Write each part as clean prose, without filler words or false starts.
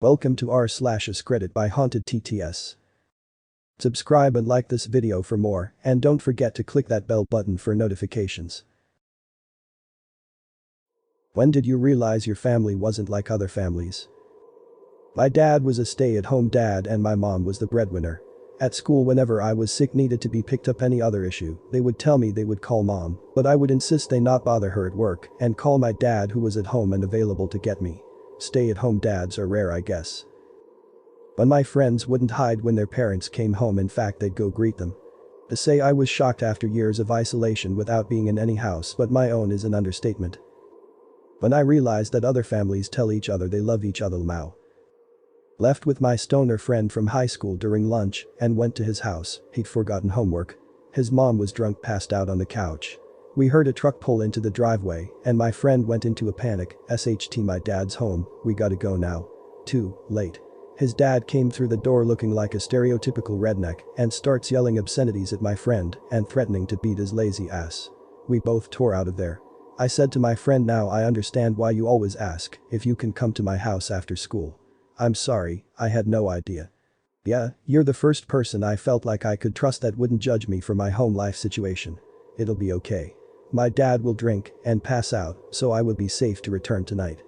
Welcome to r/Credit by Haunted TTS. Subscribe and like this video for more, and don't forget to click that bell button for notifications. When did you realize your family wasn't like other families? My dad was a stay-at-home dad and my mom was the breadwinner. At school, whenever I was sick, needed to be picked up, any other issue, they would tell me they would call mom, but I would insist they not bother her at work and call my dad, who was at home and available to get me. Stay-at-home dads are rare, I guess. But my friends wouldn't hide when their parents came home, in fact they'd go greet them. To say I was shocked after years of isolation without being in any house but my own is an understatement. When I realized that other families tell each other they love each other. Left with my stoner friend from high school during lunch and went to his house. He'd forgotten homework. His mom was drunk, passed out on the couch. We heard a truck pull into the driveway and my friend went into a panic. SHT, my dad's home, we gotta go now. Too late. His dad came through the door looking like a stereotypical redneck and starts yelling obscenities at my friend and threatening to beat his lazy ass. We both tore out of there. I said to my friend, now I understand why you always ask if you can come to my house after school. I'm sorry, I had no idea. Yeah, you're the first person I felt like I could trust that wouldn't judge me for my home life situation. It'll be okay. My dad will drink and pass out, so I would be safe to return tonight.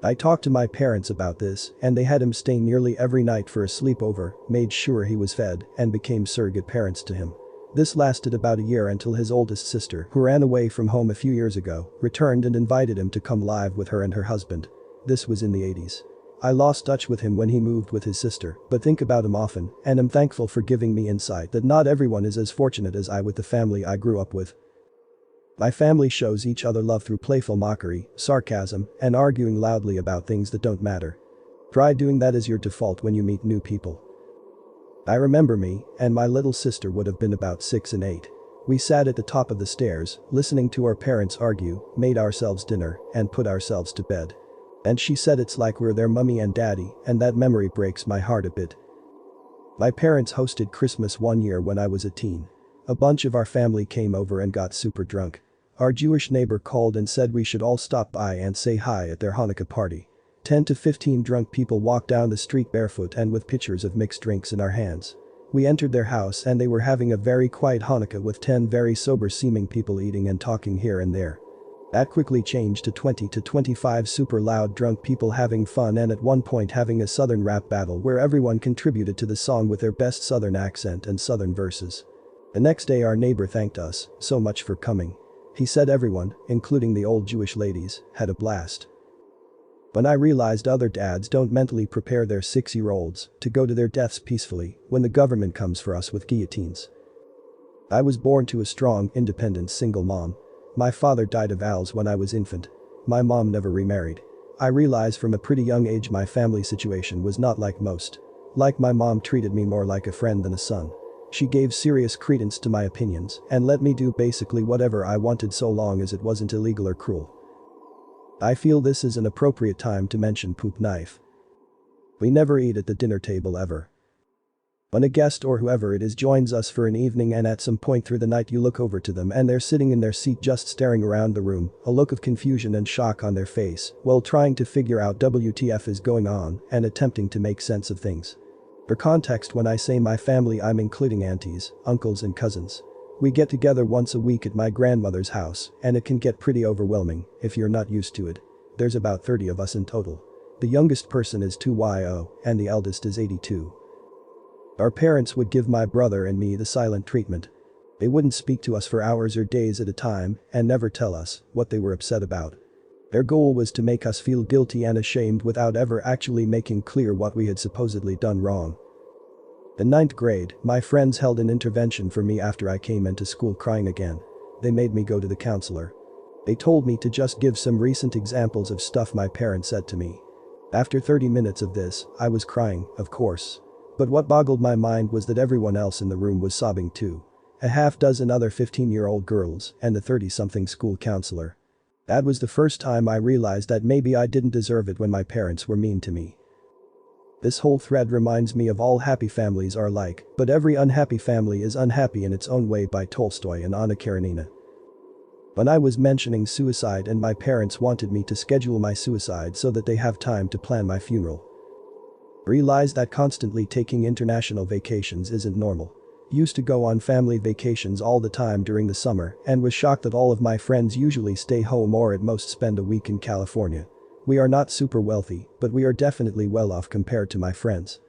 I talked to my parents about this and they had him stay nearly every night for a sleepover, made sure he was fed, and became surrogate parents to him. This lasted about a year until his oldest sister, who ran away from home a few years ago, returned and invited him to come live with her and her husband. This was in the 80s. I lost touch with him when he moved with his sister, but think about him often and am thankful for giving me insight that not everyone is as fortunate as I with the family I grew up with. My family shows each other love through playful mockery, sarcasm, and arguing loudly about things that don't matter. Try doing that as your default when you meet new people. I remember me and my little sister would have been about 6 and 8. We sat at the top of the stairs, listening to our parents argue, made ourselves dinner, and put ourselves to bed. And she said it's like we're their mummy and daddy, and that memory breaks my heart a bit. My parents hosted Christmas one year when I was a teen. A bunch of our family came over and got super drunk. Our Jewish neighbor called and said we should all stop by and say hi at their Hanukkah party. 10 to 15 drunk people walked down the street barefoot and with pitchers of mixed drinks in our hands. We entered their house and they were having a very quiet Hanukkah with 10 very sober-seeming people eating and talking here and there. That quickly changed to 20 to 25 super loud drunk people having fun and at one point having a southern rap battle where everyone contributed to the song with their best southern accent and southern verses. The next day our neighbor thanked us so much for coming. He said everyone, including the old Jewish ladies, had a blast. When I realized other dads don't mentally prepare their 6-year-olds to go to their deaths peacefully when the government comes for us with guillotines. I was born to a strong, independent single mom. My father died of ALS when I was infant. My mom never remarried. I realized from a pretty young age my family situation was not like most. Like my mom treated me more like a friend than a son. She gave serious credence to my opinions and let me do basically whatever I wanted so long as it wasn't illegal or cruel. I feel this is an appropriate time to mention poop knife. We never eat at the dinner table ever. When a guest or whoever it is joins us for an evening and at some point through the night you look over to them and they're sitting in their seat just staring around the room, a look of confusion and shock on their face while trying to figure out WTF is going on and attempting to make sense of things. For context, when I say my family I'm including aunties, uncles and cousins. We get together once a week at my grandmother's house and it can get pretty overwhelming if you're not used to it. There's about 30 of us in total. The youngest person is 2 and the eldest is 82. Our parents would give my brother and me the silent treatment. They wouldn't speak to us for hours or days at a time and never tell us what they were upset about. Their goal was to make us feel guilty and ashamed without ever actually making clear what we had supposedly done wrong. In 9th grade, my friends held an intervention for me after I came into school crying again. They made me go to the counselor. They told me to just give some recent examples of stuff my parents said to me. After 30 minutes of this, I was crying, of course. But what boggled my mind was that everyone else in the room was sobbing too. A half dozen other 15-year-old girls and a 30-something school counselor. That was the first time I realized that maybe I didn't deserve it when my parents were mean to me. This whole thread reminds me of All Happy Families Are Like, but Every Unhappy Family is Unhappy in Its Own Way by Tolstoy and Anna Karenina. When I was mentioning suicide and my parents wanted me to schedule my suicide so that they have time to plan my funeral. Realized that constantly taking international vacations isn't normal. Used to go on family vacations all the time during the summer and was shocked that all of my friends usually stay home or at most spend a week in California. We are not super wealthy, but we are definitely well off compared to my friends.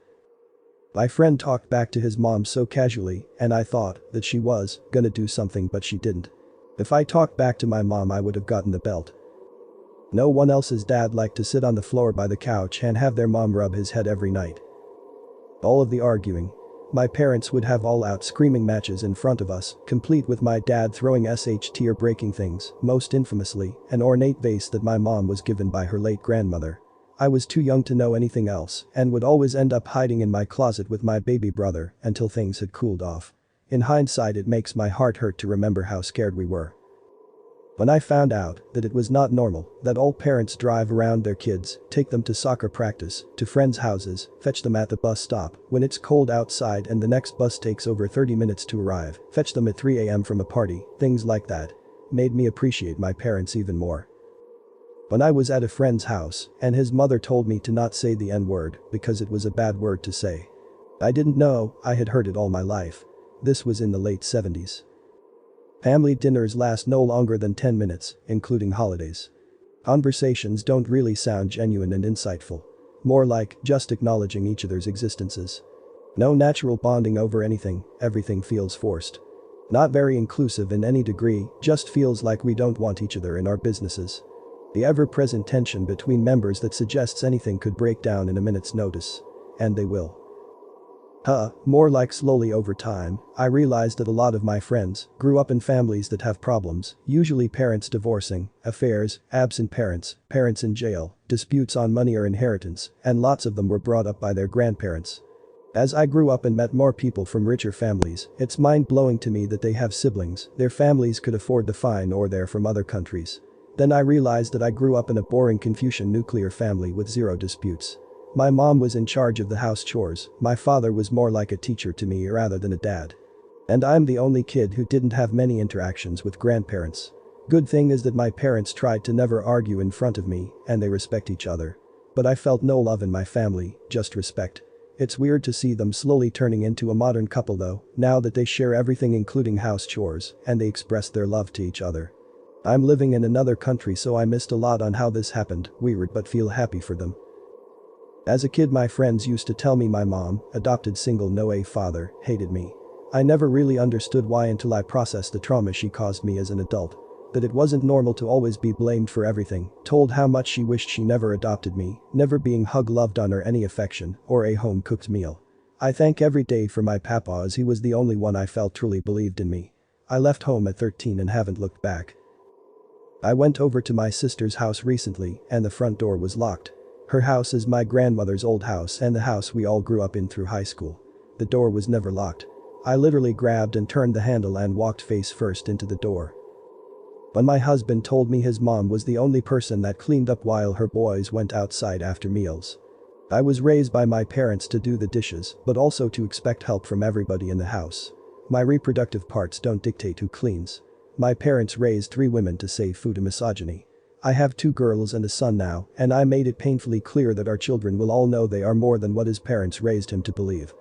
My friend talked back to his mom so casually, and I thought that she was gonna do something, but she didn't. If I talked back to my mom, I would have gotten the belt. No one else's dad liked to sit on the floor by the couch and have their mom rub his head every night. All of the arguing. My parents would have all-out screaming matches in front of us, complete with my dad throwing SHT or breaking things, most infamously, an ornate vase that my mom was given by her late grandmother. I was too young to know anything else and would always end up hiding in my closet with my baby brother until things had cooled off. In hindsight, it makes my heart hurt to remember how scared we were. When I found out that it was not normal, that all parents drive around their kids, take them to soccer practice, to friends' houses, fetch them at the bus stop when it's cold outside and the next bus takes over 30 minutes to arrive, fetch them at 3 a.m. from a party, things like that, made me appreciate my parents even more. When I was at a friend's house and his mother told me to not say the N-word because it was a bad word to say. I didn't know, I had heard it all my life. This was in the late 70s. Family dinners last no longer than 10 minutes, including holidays. Conversations don't really sound genuine and insightful. More like just acknowledging each other's existences. No natural bonding over anything, everything feels forced. Not very inclusive in any degree, just feels like we don't want each other in our businesses. The ever-present tension between members that suggests anything could break down in a minute's notice. And they will. More like slowly over time, I realized that a lot of my friends grew up in families that have problems, usually parents divorcing, affairs, absent parents, parents in jail, disputes on money or inheritance, and lots of them were brought up by their grandparents. As I grew up and met more people from richer families, it's mind-blowing to me that they have siblings their families could afford to fine or they're from other countries. Then I realized that I grew up in a boring Confucian nuclear family with zero disputes. My mom was in charge of the house chores, my father was more like a teacher to me rather than a dad. And I'm the only kid who didn't have many interactions with grandparents. Good thing is that my parents tried to never argue in front of me and they respect each other. But I felt no love in my family, just respect. It's weird to see them slowly turning into a modern couple though, now that they share everything including house chores and they express their love to each other. I'm living in another country so I missed a lot on how this happened, weird but feel happy for them. As a kid my friends used to tell me my mom, adopted single no father, hated me. I never really understood why until I processed the trauma she caused me as an adult. That it wasn't normal to always be blamed for everything, told how much she wished she never adopted me, never being loved on or any affection, or a home-cooked meal. I thank every day for my papa as he was the only one I felt truly believed in me. I left home at 13 and haven't looked back. I went over to my sister's house recently and the front door was locked. Her house is my grandmother's old house and the house we all grew up in through high school. The door was never locked. I literally grabbed and turned the handle and walked face first into the door. When my husband told me his mom was the only person that cleaned up while her boys went outside after meals. I was raised by my parents to do the dishes, but also to expect help from everybody in the house. My reproductive parts don't dictate who cleans. My parents raised 3 women to save food and misogyny. I have 2 girls and a son now, and I made it painfully clear that our children will all know they are more than what his parents raised him to believe.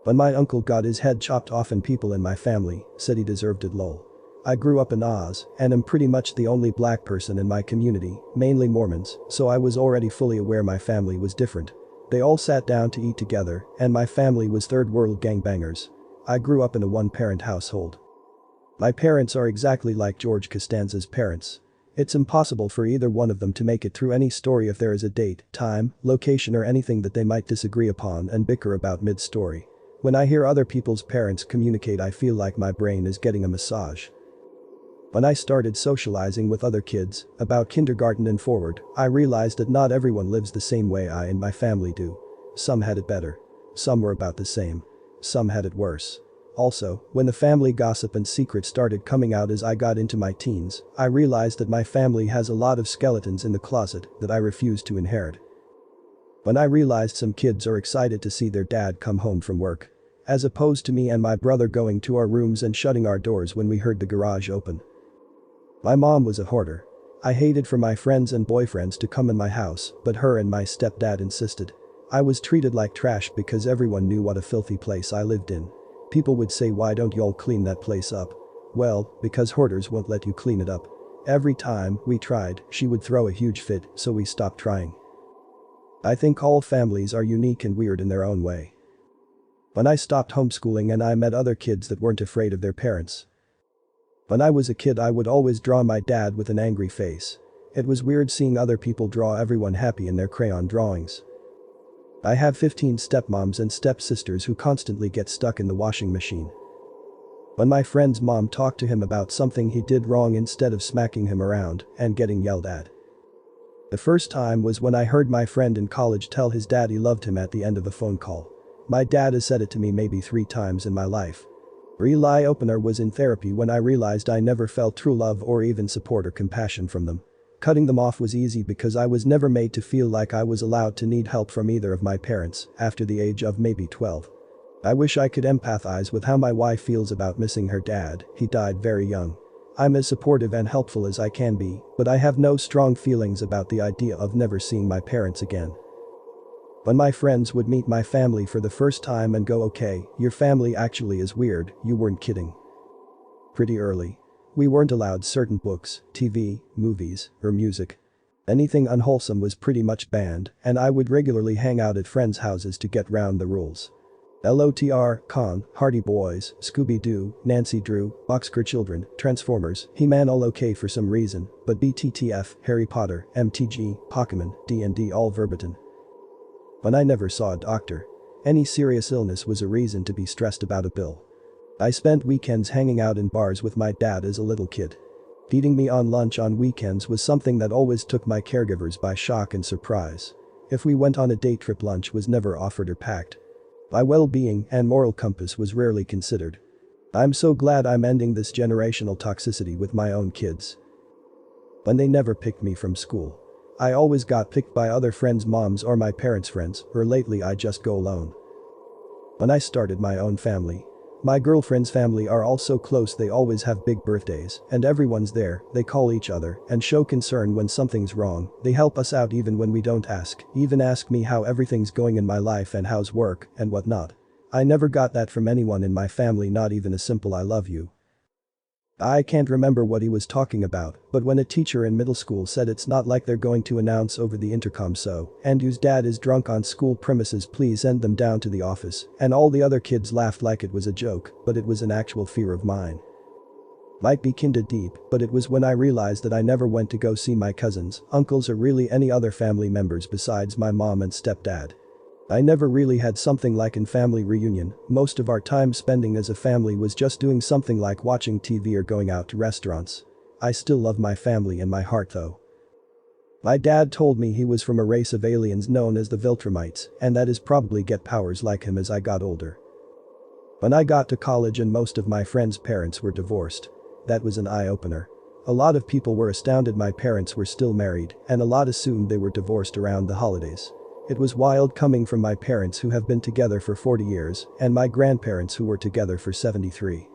When my uncle got his head chopped off and people in my family said he deserved it lol. I grew up in Oz and am pretty much the only black person in my community, mainly Mormons, so I was already fully aware my family was different. They all sat down to eat together and my family was third world gangbangers. I grew up in a one-parent household. My parents are exactly like George Costanza's parents. It's impossible for either one of them to make it through any story if there is a date, time, location or anything that they might disagree upon and bicker about mid-story. When I hear other people's parents communicate I feel like my brain is getting a massage. When I started socializing with other kids, about kindergarten and forward, I realized that not everyone lives the same way I and my family do. Some had it better. Some were about the same. Some had it worse. Also, when the family gossip and secrets started coming out as I got into my teens, I realized that my family has a lot of skeletons in the closet that I refuse to inherit. When I realized some kids are excited to see their dad come home from work. As opposed to me and my brother going to our rooms and shutting our doors when we heard the garage open. My mom was a hoarder. I hated for my friends and boyfriends to come in my house, but her and my stepdad insisted. I was treated like trash because everyone knew what a filthy place I lived in. People would say, why don't y'all clean that place up? Well, because hoarders won't let you clean it up. Every time we tried, she would throw a huge fit, so we stopped trying. I think all families are unique and weird in their own way. When I stopped homeschooling and I met other kids that weren't afraid of their parents. When I was a kid I would always draw my dad with an angry face. It was weird seeing other people draw everyone happy in their crayon drawings. I have 15 stepmoms and stepsisters who constantly get stuck in the washing machine. When my friend's mom talked to him about something he did wrong instead of smacking him around and getting yelled at. The first time was when I heard my friend in college tell his dad he loved him at the end of a phone call. My dad has said it to me maybe 3 times in my life. Real eye-opener was in therapy when I realized I never felt true love or even support or compassion from them. Cutting them off was easy because I was never made to feel like I was allowed to need help from either of my parents after the age of maybe 12. I wish I could empathize with how my wife feels about missing her dad. He died very young. I'm as supportive and helpful as I can be, but I have no strong feelings about the idea of never seeing my parents again. When my friends would meet my family for the first time and go, okay, your family actually is weird, you weren't kidding. Pretty early. We weren't allowed certain books, TV, movies, or music. Anything unwholesome was pretty much banned, and I would regularly hang out at friends' houses to get round the rules. LOTR, Con, Hardy Boys, Scooby-Doo, Nancy Drew, Boxcar Children, Transformers, He-Man all okay for some reason, but BTTF, Harry Potter, MTG, Pokémon, D&D all verboten. When I never saw a doctor. Any serious illness was a reason to be stressed about a bill. I spent weekends hanging out in bars with my dad as a little kid. Feeding me on lunch on weekends was something that always took my caregivers by shock and surprise. If we went on a day trip, lunch was never offered or packed. My well-being and moral compass was rarely considered. I'm so glad I'm ending this generational toxicity with my own kids. When they never picked me from school. I always got picked by other friends' moms or my parents' friends, or lately I just go alone. When I started my own family. My girlfriend's family are all so close, they always have big birthdays, and everyone's there, they call each other and show concern when something's wrong, they help us out even when we don't ask, even ask me how everything's going in my life and how's work and whatnot. I never got that from anyone in my family, not even a simple I love you. I can't remember what he was talking about, but when a teacher in middle school said it's not like they're going to announce over the intercom, so, Andrew's dad is drunk on school premises, please send them down to the office, and all the other kids laughed like it was a joke, but it was an actual fear of mine. Might be kinda deep, but it was when I realized that I never went to go see my cousins, uncles or really any other family members besides my mom and stepdad. I never really had something like a family reunion. Most of our time spending as a family was just doing something like watching TV or going out to restaurants. I still love my family in my heart though. My dad told me he was from a race of aliens known as the Viltrumites, and that is probably get powers like him as I got older. When I got to college and most of my friends' parents were divorced. That was an eye-opener. A lot of people were astounded my parents were still married, and a lot assumed they were divorced around the holidays. It was wild coming from my parents who have been together for 40 years and my grandparents who were together for 73.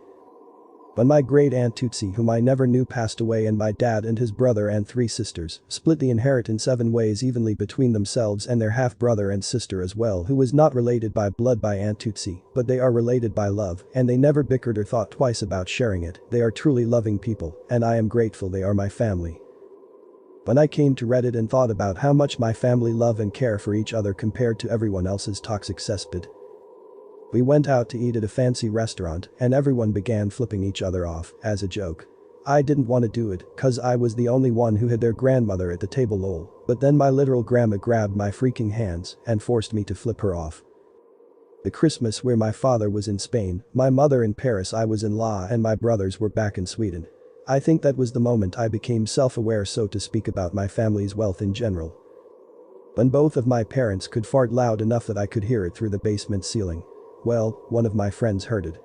When my great aunt Tootsie, whom I never knew, passed away, and my dad and his brother and 3 sisters split the inheritance 7 ways evenly between themselves and their half-brother and sister as well, who was not related by blood by Aunt Tootsie, but they are related by love, and they never bickered or thought twice about sharing it. They are truly loving people, and I am grateful they are my family. When I came to Reddit and thought about how much my family love and care for each other compared to everyone else's toxic cesspit. We went out to eat at a fancy restaurant and everyone began flipping each other off as a joke. I didn't want to do it cause I was the only one who had their grandmother at the table lol, but then my literal grandma grabbed my freaking hands and forced me to flip her off. The Christmas where my father was in Spain, my mother in Paris, I was in law, and my brothers were back in Sweden. I think that was the moment I became self-aware, so to speak, about my family's wealth in general. When both of my parents could fart loud enough that I could hear it through the basement ceiling. Well, one of my friends heard it.